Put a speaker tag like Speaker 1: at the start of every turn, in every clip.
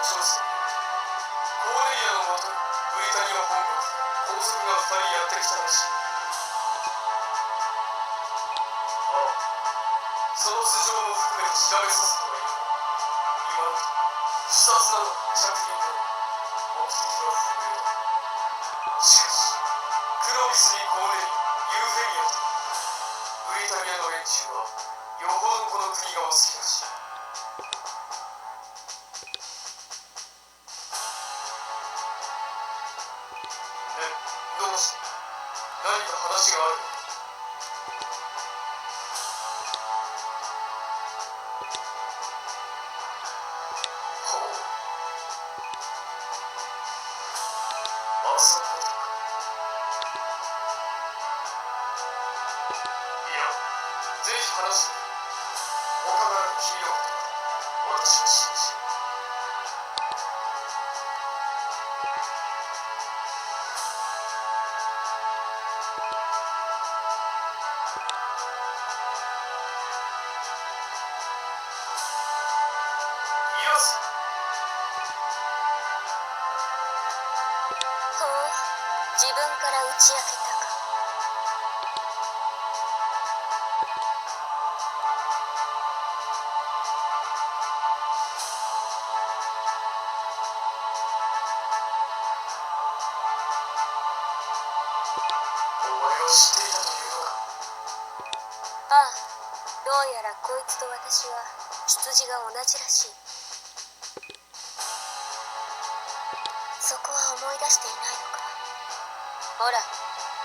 Speaker 1: 上手にコーネリアのもとにブリタニア本国皇族が2人やってきたらしい。ああ、その素性も含めて調べさせてはいるが、今のところ視察など着任だろう。目的は不明だ。しかしクロビスにコーネリア、ユーフェミアとブリタニアの連中はよほどこの国がお好きらしい。どうして何か話があるのか。ほう、あそこでか。いや、ぜひ話してくれ。他ならぬ君のことだ。私は信じる。イエス。
Speaker 2: ほう、自分から打ち明けたか。
Speaker 1: お前は知っていたというのか。
Speaker 2: ああ、どうやらこいつと私は出自が同じらしい。そこは思い出していないのか。ほら、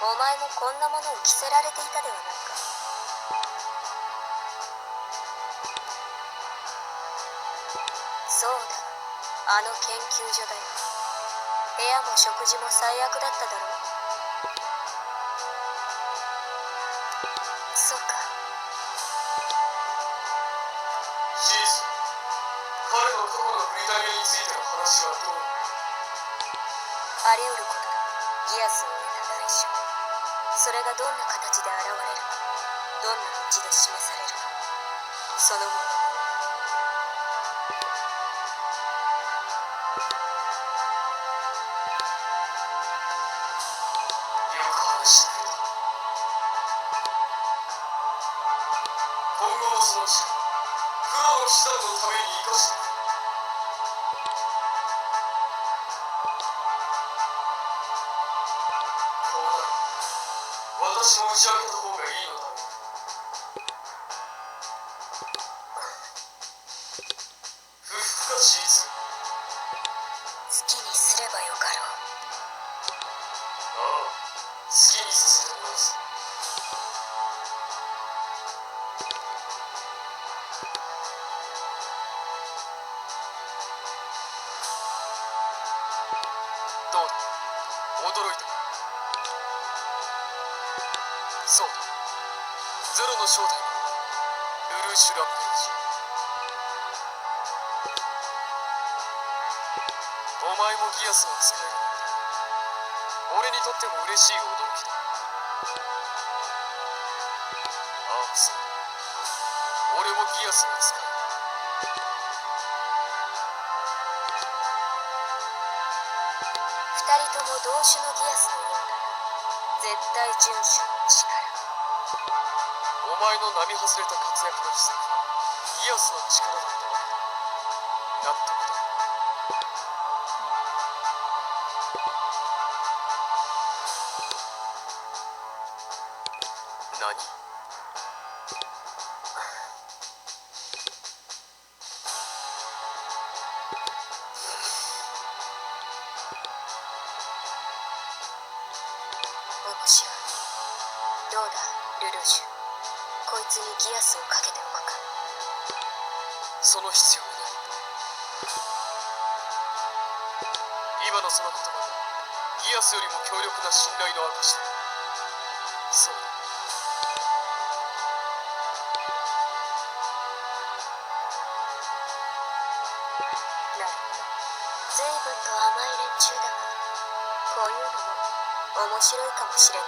Speaker 2: お前もこんなものを着せられていたではないか。そうだ、あの研究所だよ。部屋も食事も最悪だっただろう。そうか。
Speaker 1: シーズ、彼の過去のブリタニアについての話はどうなの。
Speaker 2: あり得ることだ。ギアスを得た代償。それがどんな形で現れるか、どんな道で示されるか、そのものも。
Speaker 1: よく話してくれた。今後もその力、黒の騎士団のために生かしてくれ。こうなる。私も打ち明けた方がいいのだろう。不服かシーズ。
Speaker 2: 好きにすればよかろう。
Speaker 1: ああ、好きにさせてもらうぞ。どうだ、驚いたか。そうだ、ゼロの正体はルルーシュ・ランページ。お前もギアスが使えるなんて、俺にとっても嬉しい驚きだ。ああ、そう、俺もギアスが使える。
Speaker 2: 二人とも同種のギアスのようだな。絶対遵守の力。
Speaker 1: お前の並外れた活躍の秘策はギアスの力だったわけだ。納得だ。何？
Speaker 2: 面白い。どうだ、ルルーシュ。こいつにギアスをかけておくか。
Speaker 1: その必要はない。今のその言葉がギアスよりも強力な信頼の証だ。そうだ。
Speaker 2: なるほど。随分と甘い連中だが、こういうのも面白いかもしれんな。